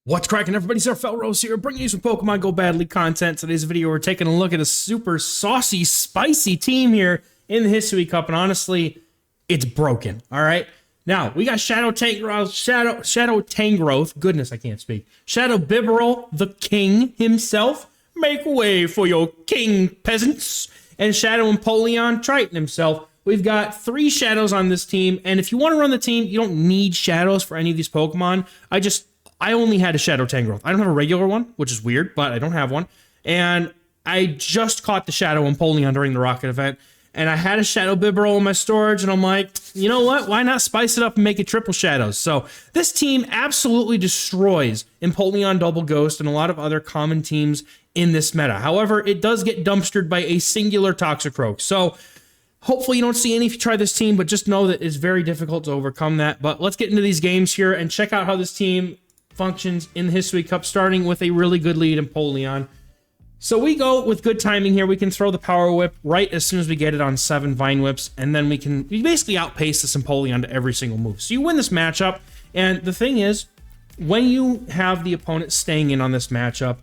What's cracking, everybody? XehrFelrose here, bringing you some Pokemon GO Battle League content. Today's video, we're taking a look at a super saucy, spicy team here in the Hisui Cup, and honestly, it's broken, all right? Now, we got Shadow Tangrowth, goodness, I can't speak. Shadow Bibarel, the king himself, make way for your king, peasants. And Shadow Empoleon, Triton himself. We've got 3 shadows on this team, and if you want to run the team, you don't need shadows for any of these Pokemon. I only had a Shadow Tangrowth. I don't have a regular one, which is weird, but I don't have one. And I just caught the Shadow Empoleon during the Rocket event, and I had a Shadow Bibarel in my storage, and I'm like, you know what? Why not spice it up and make it triple shadows? So this team absolutely destroys Empoleon Double Ghost and a lot of other common teams in this meta. However, it does get dumpstered by a singular Toxicroak. So hopefully you don't see any if you try this team, but just know that it's very difficult to overcome that. But let's get into these games here and check out how this team functions in the Hisui Cup, starting with a really good lead Empoleon. So we go with good timing here. We can throw the Power Whip right as soon as we get it on 7 Vine Whips, and then we basically outpace this Empoleon to every single move. So you win this matchup, and the thing is, when you have the opponent staying in on this matchup,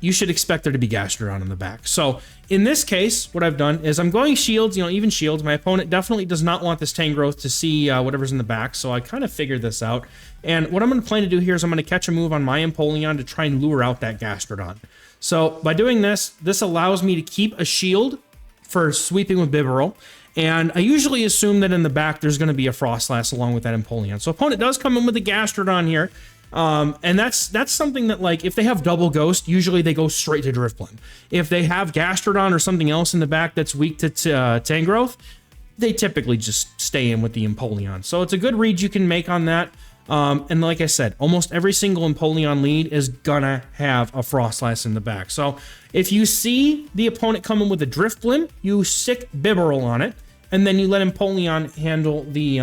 you should expect there to be Gastrodon in the back. So in this case, what I've done is I'm going shields, even shields. My opponent definitely does not want this Tangrowth to see whatever's in the back, so I kind of figured this out. And what I'm going to plan to do here is I'm going to catch a move on my Empoleon to try and lure out that Gastrodon. So by doing this, this allows me to keep a shield for sweeping with Bibarel. And I usually assume that in the back there's going to be a Frostlass along with that Empoleon. So opponent does come in with a Gastrodon here. And that's something that, like, if they have Double Ghost, usually they go straight to Drifblim. If they have Gastrodon or something else in the back that's weak to Tangrowth, they typically just stay in with the Empoleon. So it's a good read you can make on that. And like I said, almost every single Empoleon lead is gonna have a Frostlass in the back. So if you see the opponent coming with a Drifblim, you stick Bibarel on it, and then you let Empoleon handle the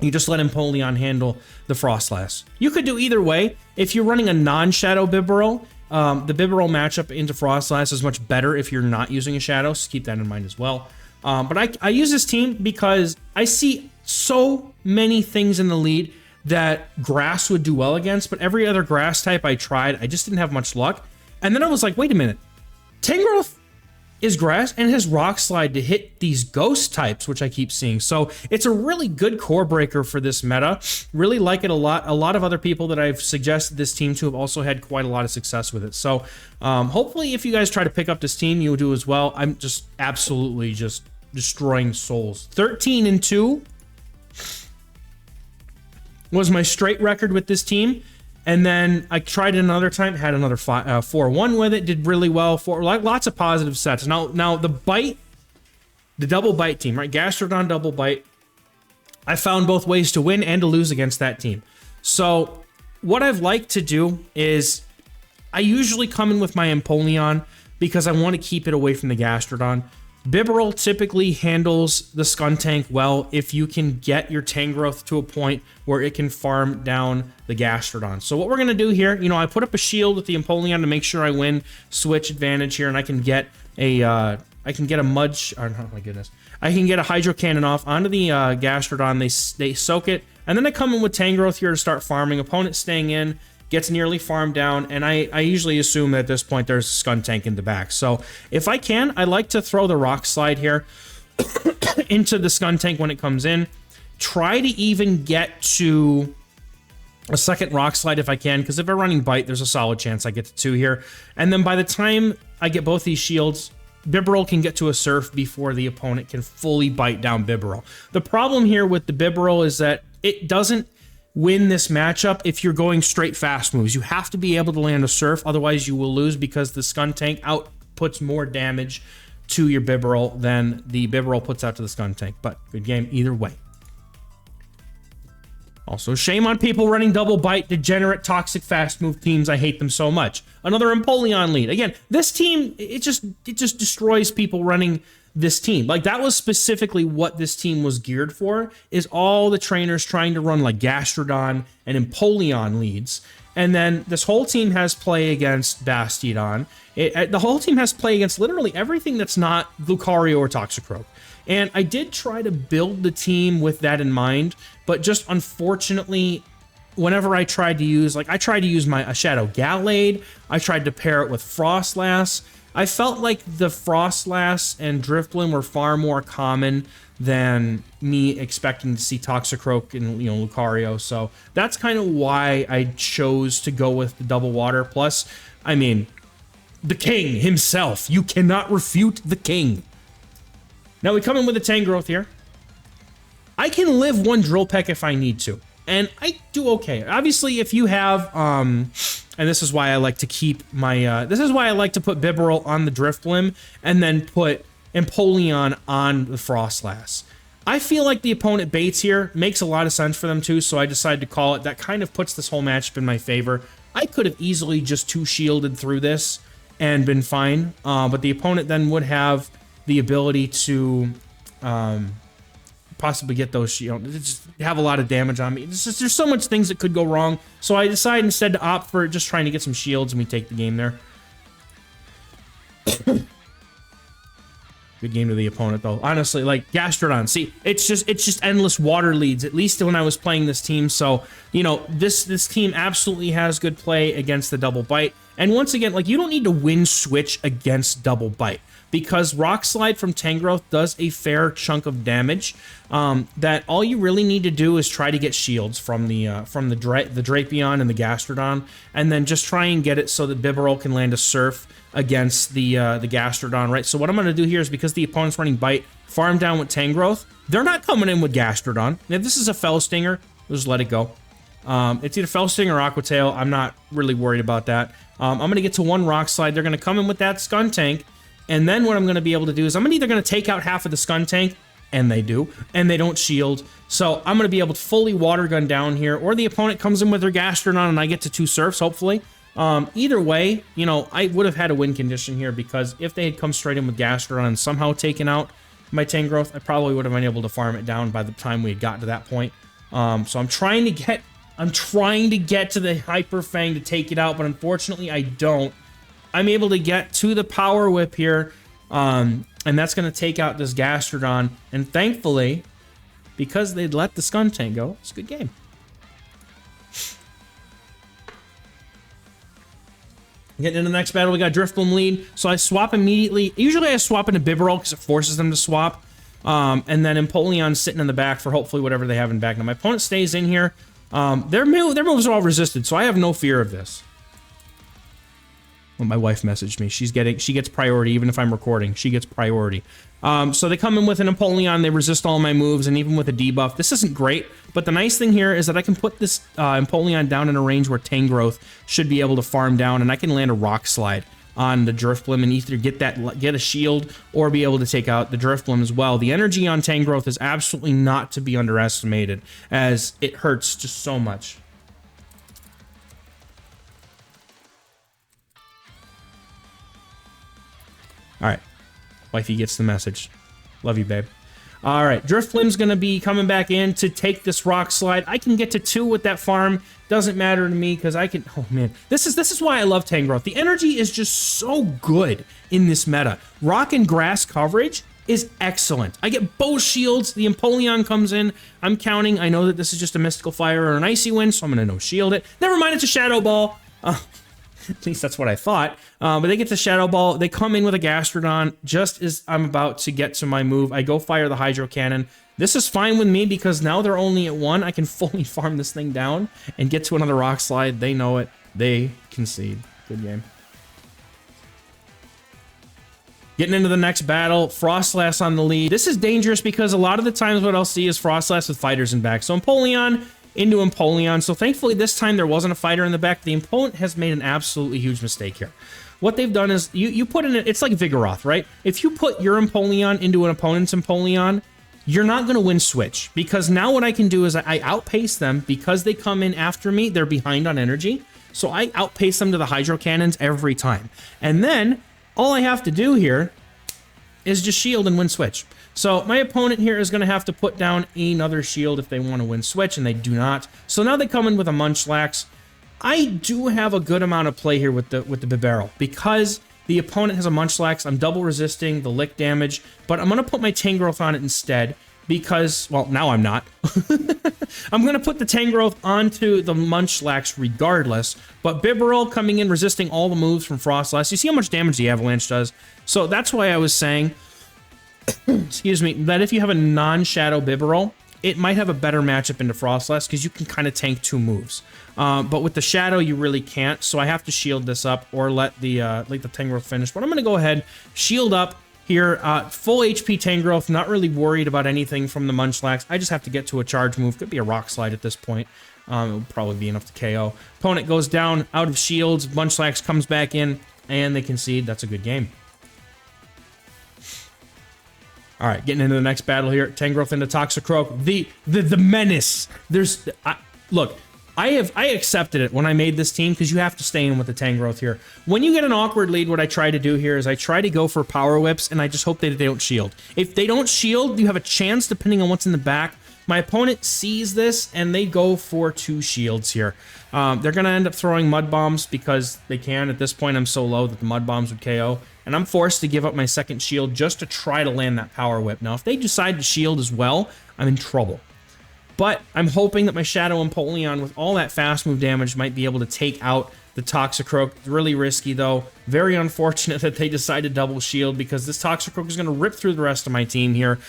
you just let Empoleon handle the Frostlass. You could do either way. If you're running a non-Shadow Bibarel, the Bibarel matchup into Frostlass is much better if you're not using a Shadow, so keep that in mind as well. But I use this team because I see so many things in the lead that Grass would do well against, but every other Grass type I tried, I just didn't have much luck. And then I was like, wait a minute. Tangrowth is Grass and has Rock Slide to hit these Ghost types, which I keep seeing. So it's a really good core breaker for this meta. Really like it a lot. A lot of other people that I've suggested this team to have also had quite a lot of success with it. So hopefully if you guys try to pick up this team, you'll do as well. I'm just absolutely just destroying souls. 13-2 was my straight record with this team. And then I tried it another time, had another 4-1 with it, did really well. Lots of positive sets. Now the double bite team, right? Gastrodon double bite. I found both ways to win and to lose against that team. So what I've liked to do is I usually come in with my Empoleon because I want to keep it away from the Gastrodon. Bibarel typically handles the Skuntank well if you can get your Tangrowth to a point where it can farm down the Gastrodon. So what we're going to do here, I put up a shield with the Empoleon to make sure I win switch advantage here, and I can get a I can get a Hydro Cannon off onto the Gastrodon. They soak it, and then I come in with Tangrowth here to start farming. Opponent staying in, gets nearly farmed down, and I usually assume that at this point there's a Skuntank in the back. So if I can, I like to throw the Rock Slide here into the Skuntank when it comes in. Try to even get to a second Rock Slide if I can, because if I'm running Bite, there's a solid chance I get to 2 here. And then by the time I get both these shields, Bibarel can get to a Surf before the opponent can fully bite down Bibarel. The problem here with the Bibarel is that it doesn't win this matchup if you're going straight fast moves. You have to be able to land a Surf, otherwise you will lose because the Skuntank outputs more damage to your Bibarel than the Bibarel puts out to the Skuntank. But good game either way. Also, shame on people running double bite, degenerate, toxic fast move teams. I hate them so much. Another Empoleon lead. Again, this team, it just destroys people running this team. Like, that was specifically what this team was geared for, is all the trainers trying to run like Gastrodon and Empoleon leads. And then this whole team has play against Bastiodon. The whole team has play against literally everything that's not Lucario or Toxicroak. And I did try to build the team with that in mind, but just unfortunately, whenever I tried to use, like, I tried to use a Shadow Gallade, I tried to pair it with Frostlass. I felt like the Frostlass and Drifblim were far more common than me expecting to see Toxicroak and, you know, Lucario. So that's kind of why I chose to go with the double water. Plus, I mean, the king himself. You cannot refute the king. Now we come in with a Tangrowth here. I can live one Drill Peck if I need to, and I do okay. Obviously, if you have, and this is why I like to keep my, this is why I like to put Bibarel on the Drifblim and then put Empoleon on the Frostlass. I feel like the opponent baits here. Makes a lot of sense for them too, so I decided to call it. That kind of puts this whole matchup in my favor. I could have easily just two-shielded through this and been fine, but the opponent then would have the ability to possibly get those, you know, just have a lot of damage on me. There's so much things that could go wrong, so I decided instead to opt for just trying to get some shields, and we take the game there. Good game to the opponent, though. Honestly, like, Gastrodon, see, it's just endless water leads, at least when I was playing this team. So, you know, this team absolutely has good play against the Double Bite. And once again, like, you don't need to win switch against Double Bite, because Rock Slide from Tangrowth does a fair chunk of damage. That all you really need to do is try to get shields from the Drapion and the Gastrodon, and then just try and get it so that Bibarel can land a Surf against the Gastrodon, right? So what I'm going to do here is, because the opponent's running Bite, farm down with Tangrowth. They're not coming in with Gastrodon. If this is a Fell Stinger, just let it go. It's either Fell Stinger or Aqua Tail. I'm not really worried about that. I'm going to get to one Rock Slide. They're going to come in with that Skuntank, and then what I'm going to be able to do is I'm either going to take out half of the Skuntank, and they do, and they don't shield. So I'm going to be able to fully Water Gun down here, or the opponent comes in with their Gastrodon, and I get to two Surfs, hopefully. Either way, you know, I would have had a win condition here, because if they had come straight in with Gastrodon and somehow taken out my Tangrowth, I probably would have been able to farm it down by the time we had gotten to that point. So I'm trying to get to the Hyper Fang to take it out, but unfortunately I don't. I'm able to get to the Power Whip here, and that's going to take out this Gastrodon, and thankfully, because they'd let the Skuntank go, it's a good game. Getting into the next battle, we got Drifblim lead, so I swap immediately. Usually I swap into Bibarel because it forces them to swap, and then Empoleon sitting in the back for hopefully whatever they have in back. Now my opponent stays in here. Their moves are all resisted, so I have no fear of this. Well, my wife messaged me. She gets priority even if I'm recording. She gets priority. So they come in with an Empoleon, they resist all my moves, and even with a debuff. This isn't great, but the nice thing here is that I can put this Empoleon down in a range where Tangrowth should be able to farm down, and I can land a Rock Slide on the Drifblim and either get a shield or be able to take out the Drifblim as well. The energy on Tangrowth is absolutely not to be underestimated, as it hurts just so much. All right, wifey gets the message. Love you, babe. All right, Drifblim's going to be coming back in to take this Rock Slide. I can get to 2 with that farm. Doesn't matter to me because I can... Oh, man. This is why I love Tangrowth. The energy is just so good in this meta. Rock and Grass coverage is excellent. I get both shields. The Empoleon comes in. I'm counting. I know that this is just a Mystical Fire or an Icy Wind, so I'm going to no-shield it. Never mind, it's a Shadow Ball. At least that's what I thought. But they get the Shadow Ball. They come in with a Gastrodon. Just as I'm about to get to my move, I go fire the Hydro Cannon. This is fine with me because now they're only at 1. I can fully farm this thing down and get to another Rock Slide. They know it. They concede. Good game. Getting into the next battle, Frostlass on the lead. This is dangerous because a lot of the times what I'll see is Frostlass with fighters in back. So Empoleon into Empoleon. So thankfully this time there wasn't a fighter in the back. The opponent has made an absolutely huge mistake here. What they've done is you put in it, it's like Vigoroth, right? If you put your Empoleon into an opponent's Empoleon, you're not going to win switch, because now what I can do is I outpace them because they come in after me. They're behind on energy. So I outpace them to the Hydro Cannons every time. And then all I have to do here is just shield and win switch. So my opponent here is going to have to put down another shield if they want to win switch, and they do not. So now they come in with a Munchlax. I do have a good amount of play here with the Bibarel because the opponent has a Munchlax. I'm double resisting the lick damage, but I'm going to put my Tangrowth on it instead. because, well, now I'm not. I'm going to put the Tangrowth onto the Munchlax regardless, but Bibarel coming in, resisting all the moves from Frostlass. You see how much damage the Avalanche does? So that's why I was saying, excuse me, that if you have a non-Shadow Bibarel, it might have a better matchup into Frostlass because you can kind of tank 2 moves. But with the Shadow, you really can't, so I have to shield this up or let the Tangrowth finish. But I'm going to go ahead, shield up here, full HP Tangrowth, not really worried about anything from the Munchlax. I just have to get to a charge move. Could be a Rock Slide at this point. It'll probably be enough to KO. Opponent goes down, out of shields, Munchlax comes back in, and they concede. That's a good game. All right, getting into the next battle here. Tangrowth into Toxicroak. The menace. Look, I accepted it when I made this team because you have to stay in with the Tangrowth here. When you get an awkward lead, what I try to do here is I try to go for Power Whips, and I just hope that they don't shield. If they don't shield, you have a chance depending on what's in the back. My opponent sees this, and they go for 2 shields here. They're going to end up throwing Mud Bombs because they can. At this point, I'm so low that the Mud Bombs would KO. And I'm forced to give up my second shield just to try to land that Power Whip. Now, if they decide to shield as well, I'm in trouble. But I'm hoping that my Shadow Empoleon, with all that fast move damage, might be able to take out the Toxicroak. It's really risky, though. Very unfortunate that they decide to double shield because this Toxicroak is going to rip through the rest of my team here.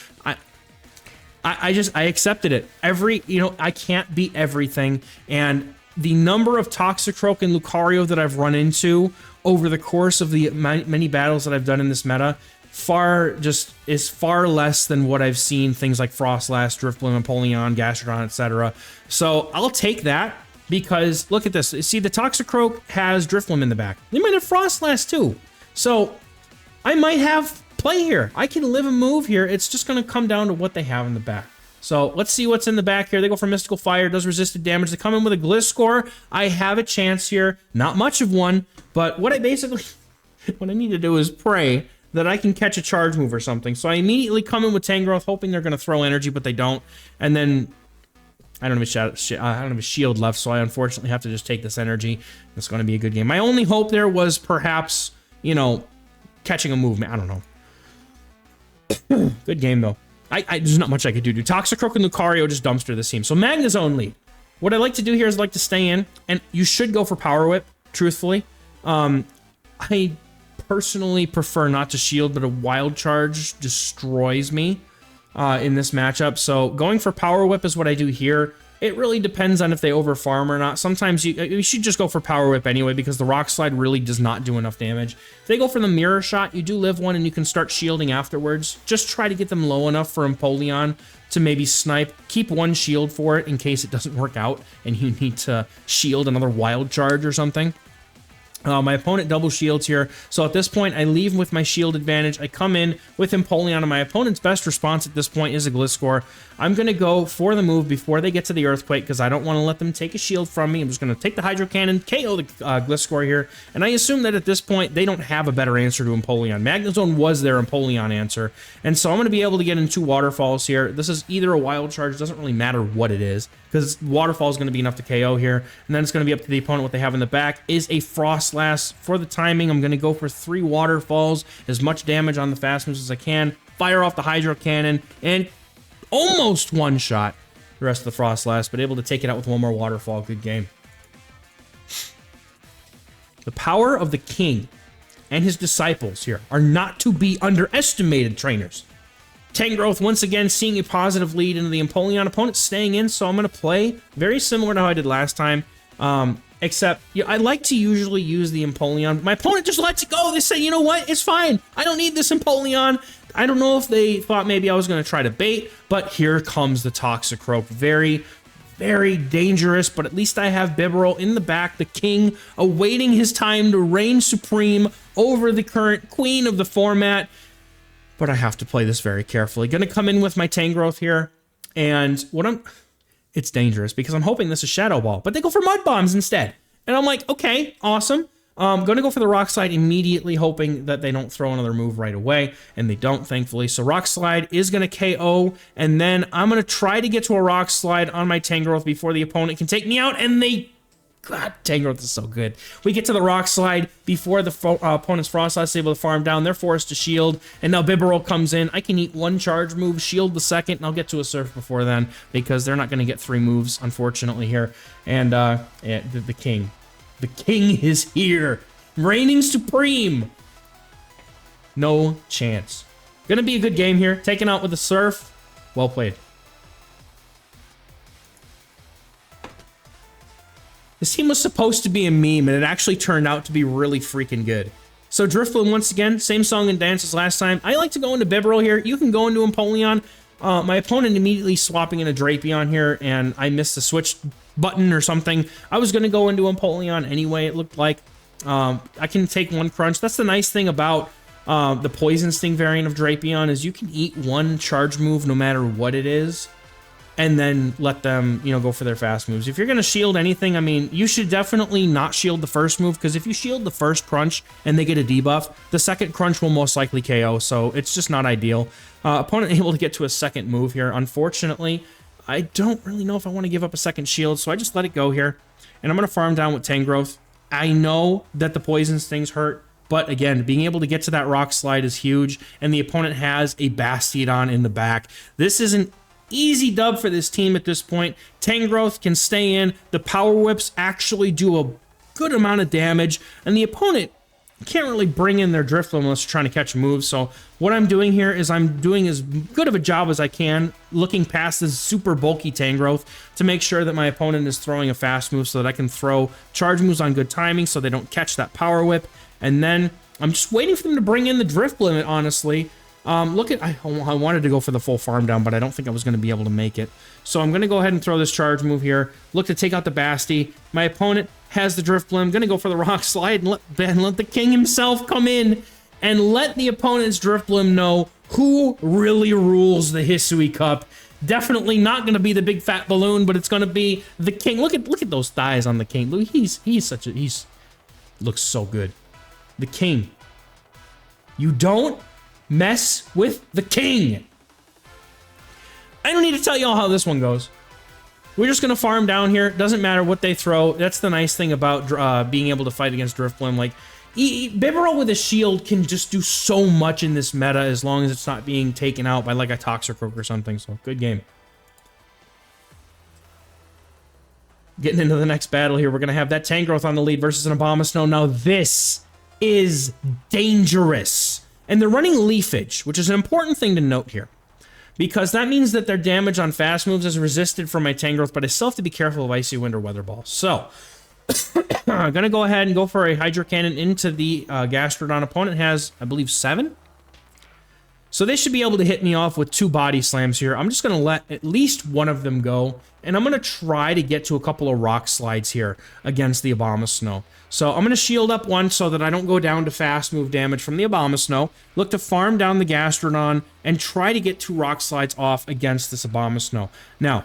I accepted it. I can't beat everything. And the number of Toxicroak and Lucario that I've run into over the course of the many battles that I've done in this meta is far less than what I've seen things like Frostlass, Drifblim, Empoleon, Gastrodon, etc. So I'll take that because look at this. See, the Toxicroak has Drifblim in the back. They might have Frostlass too. So I might have play here. I can live and move here. It's just going to come down to what they have in the back. So let's see what's in the back here. They go for Mystical Fire, does resisted damage. They come in with a Gliscor. I have a chance here. Not much of one, but what I need to do is pray that I can catch a charge move or something. So I immediately come in with Tangrowth, hoping they're going to throw energy, but they don't. And then I don't have a shield left, so I unfortunately have to just take this energy. It's going to be a good game. My only hope there was perhaps, catching a movement. I don't know. Good game, though. There's not much I could do. Toxicroak and Lucario just dumpster this team. So Magnezone lead. What I like to do here is I like to stay in, and you should go for Power Whip, truthfully. I personally prefer not to shield, but a Wild Charge destroys me in this matchup. So going for Power Whip is what I do here. It really depends on if they overfarm or not. Sometimes you should just go for Power Whip anyway because the Rock Slide really does not do enough damage. If they go for the Mirror Shot, you do live one and you can start shielding afterwards. Just try to get them low enough for Empoleon to maybe snipe. Keep one shield for it in case it doesn't work out and you need to shield another Wild Charge or something. My opponent double shields here, so at this point, I leave with my shield advantage. I come in with Empoleon, and my opponent's best response at this point is a Gliscor. I'm going to go for the move before they get to the Earthquake, because I don't want to let them take a shield from me. I'm just going to take the Hydro Cannon, KO the Gliscor here, and I assume that at this point, they don't have a better answer to Empoleon. Magnezone was their Empoleon answer, and so I'm going to be able to get in 2 Waterfalls here. This is either a Wild Charge, doesn't really matter what it is, because Waterfall is going to be enough to KO here, and then it's going to be up to the opponent what they have in the back. Is a Frostlass. For the timing, I'm going to go for 3 Waterfalls, as much damage on the fast moves as I can, fire off the Hydro Cannon, and almost one-shot the rest of the Frostlass, but able to take it out with 1 more Waterfall. Good game. The power of the King and his disciples here are not to be underestimated, trainers. Tangrowth once again seeing a positive lead into the Empoleon. Opponent staying in, so I'm going to play very similar to how I did last time. Except, I like to usually use the Empoleon. My opponent just lets it go. They say, you know what? It's fine. I don't need this Empoleon. I don't know if they thought maybe I was going to try to bait, but here comes the Toxicroak. Very, very dangerous, but at least I have Bibarel in the back, the king, awaiting his time to reign supreme over the current queen of the format. But I have to play this very carefully. Going to come in with my Tangrowth here, and it's dangerous because I'm hoping this is Shadow Ball, but they go for Mud Bombs instead. And I'm like, okay, awesome. I'm going to go for the Rock Slide immediately, hoping that they don't throw another move right away, and they don't, thankfully. So Rock Slide is going to KO, and then I'm going to try to get to a Rock Slide on my Tangrowth before the opponent can take me out, and they God, Tangrowth is so good. We get to the Rock Slide before the opponent's Frostlass is able to farm down. They're forced to shield, and now Bibarel comes in. I can eat one charge move, shield the second, and I'll get to a Surf before then because they're not going to get 3 moves, unfortunately, here. And yeah, the king. The king is here. Reigning supreme. No chance. Gonna be a good game here. Taken out with a Surf. Well played. This team was supposed to be a meme, and it actually turned out to be really freaking good. So Drifblim, once again, same song and dance as last time. I like to go into Bibarel here. You can go into Empoleon. My opponent immediately swapping in a Drapion here, and I missed the switch button or something. I was going to go into Empoleon anyway, it looked like. I can take 1 crunch. That's the nice thing about the Poison Sting variant of Drapion is you can eat 1 charge move no matter what it is, and then let them, you know, go for their fast moves. If you're going to shield anything, I mean, you should definitely not shield the first move, because if you shield the first crunch and they get a debuff, the second crunch will most likely KO, so it's just not ideal. Opponent able to get to a second move here. Unfortunately, I don't really know if I want to give up a second shield, so I just let it go here. And I'm going to farm down with Tangrowth. I know that the Poison Stings hurt, but again, being able to get to that Rock Slide is huge, and the opponent has a Bastiodon in the back. This is an easy dub for this team at this point. Tangrowth can stay in. The Power Whips actually do a good amount of damage, and the opponent can't really bring in their Drifblim unless you're trying to catch a move. So what I'm doing here is I'm doing as good of a job as I can, looking past this super bulky Tangrowth to make sure that my opponent is throwing a fast move so that I can throw charge moves on good timing so they don't catch that Power Whip. And then I'm just waiting for them to bring in the Drifblim, honestly. I wanted to go for the full farm down, but I don't think I was going to be able to make it. So I'm going to go ahead and throw this charge move here. Look to take out the Basti. My opponent has the Drifblim. Going to go for the Rock Slide and let the king himself come in and let the opponent's Drifblim know who really rules the Hisui Cup. Definitely not going to be the big fat balloon, but it's going to be the king. Look at those thighs on the king. Look, he's looks so good. The king. You don't mess with the king. I don't need to tell y'all how this one goes. We're just gonna farm down here. Doesn't matter what they throw. That's the nice thing about being able to fight against Drifblim. Like, Bibarel with a shield can just do so much in this meta as long as it's not being taken out by like a Toxicroak or something. So good game. Getting into the next battle here, we're gonna have that Tangrowth on the lead versus an Abomasnow. Now this is dangerous. And they're running Leafage, which is an important thing to note here, because that means that their damage on fast moves is resisted from my Tangrowth, but I still have to be careful of Icy Wind or Weather Ball. So, I'm going to go ahead and go for a Hydro Cannon into the Gastrodon. Opponent has, I believe, 7. So they should be able to hit me off with 2 body slams here. I'm just going to let at least one of them go, and I'm going to try to get to a couple of Rock Slides here against the Abomasnow. So I'm going to shield up one so that I don't go down to fast move damage from the Abomasnow. Look to farm down the Gastrodon and try to get 2 Rock Slides off against this Abomasnow. Now,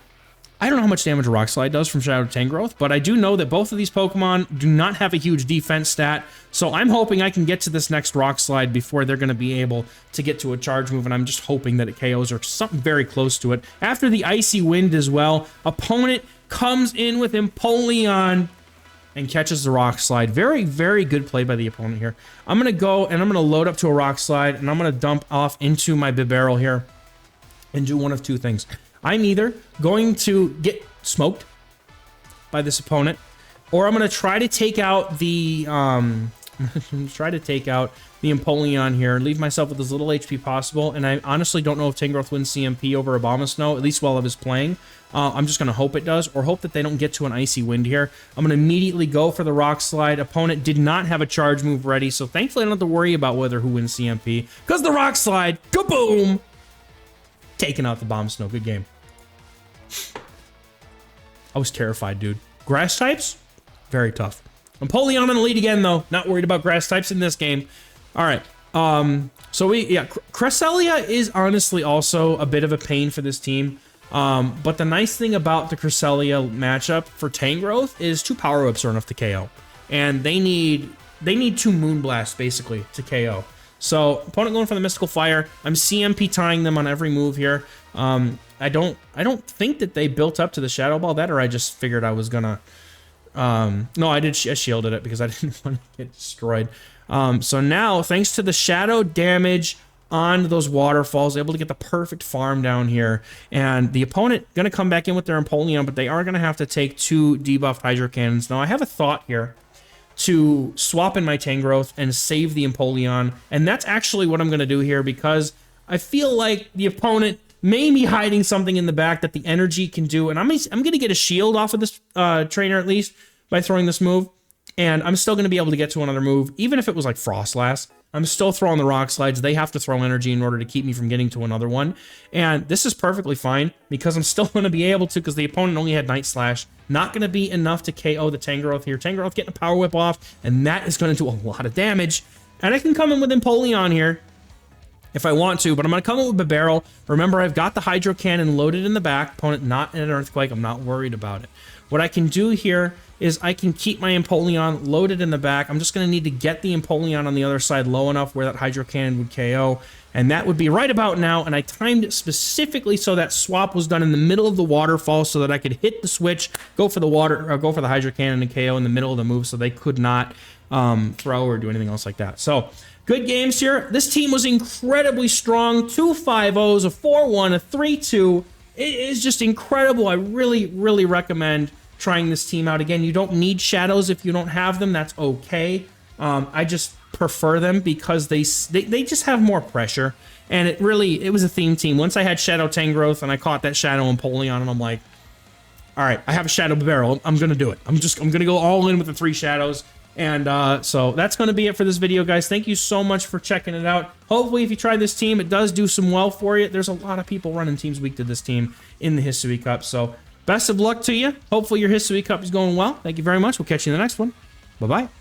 I don't know how much damage a Rock Slide does from Shadow Tangrowth, but I do know that both of these Pokemon do not have a huge defense stat, so I'm hoping I can get to this next Rock Slide before they're going to be able to get to a charge move, and I'm just hoping that it KOs or something very close to it. After the Icy Wind as well, opponent comes in with Empoleon and catches the Rock Slide. Very, very good play by the opponent here. I'm going to go and I'm going to load up to a Rock Slide, and I'm going to dump off into my Bibarel here and do one of 2 things. I'm either going to get smoked by this opponent, or I'm going to try to take out the Empoleon here, leave myself with as little HP possible, and I honestly don't know if Tangrowth wins CMP over Abomasnow, at least while I was playing. I'm just going to hope it does, or hope that they don't get to an Icy Wind here. I'm going to immediately go for the Rock Slide. Opponent did not have a charge move ready, so thankfully I don't have to worry about whether who wins CMP, because the Rock Slide, kaboom! Taking out the Abomasnow. Good game. I was terrified, dude. Grass types? Very tough. Empoleon on the lead again, though. Not worried about grass types in this game. All right. Cresselia is honestly also a bit of a pain for this team. But the nice thing about the Cresselia matchup for Tangrowth is 2 Power Whips are enough to KO. And they need 2 Moonblasts, basically, to KO. So, opponent going for the Mystical Fire. I'm CMP tying them on every move here. I don't think that they built up to the Shadow Ball that, or I just figured I was gonna No, I shielded it because I didn't want to get destroyed. So now, thanks to the shadow damage on those waterfalls, able to get the perfect farm down here. And the opponent going to come back in with their Empoleon, but they are going to have to take 2 debuffed Hydro Cannons. Now, I have a thought here to swap in my Tangrowth and save the Empoleon. And that's actually what I'm going to do here because I feel like the opponent may be hiding something in the back that the energy can do. And I'm going to get a shield off of this trainer at least by throwing this move. And I'm still going to be able to get to another move. Even if it was like Frostlass, I'm still throwing the Rock Slides. They have to throw energy in order to keep me from getting to another one. And this is perfectly fine because I'm still going to be able to because the opponent only had Night Slash. Not going to be enough to KO the Tangrowth here. Tangrowth getting a Power Whip off, and that is going to do a lot of damage. And I can come in with Empoleon here if I want to, but I'm going to come in with Bibarel. Remember, I've got the Hydro Cannon loaded in the back. Opponent not in an Earthquake. I'm not worried about it. What I can do here is I can keep my Empoleon loaded in the back. I'm just going to need to get the Empoleon on the other side low enough where that Hydro Cannon would KO, and that would be right about now, and I timed it specifically so that swap was done in the middle of the waterfall so that I could hit the switch, go for the Hydro Cannon and KO in the middle of the move so they could not throw or do anything else like that. So, good games here. This team was incredibly strong. 2 5-0s, a 4-1, a 3-2. It is just incredible. I really, really recommend trying this team out. Again, you don't need shadows if you don't have them. That's okay. I just prefer them because they just have more pressure. And it was a theme team. Once I had Shadow Tangrowth and I caught that Shadow Empoleon, and I'm like, all right, I have a Shadow Bibarel. I'm going to do it. I'm going to go all in with the 3 shadows. And so that's going to be it for this video, guys. Thank you so much for checking it out. Hopefully, if you try this team, it does do some well for you. There's a lot of people running teams weak to this team in the Hisui Cup. So best of luck to you. Hopefully, your Hisui Cup is going well. Thank you very much. We'll catch you in the next one. Bye-bye.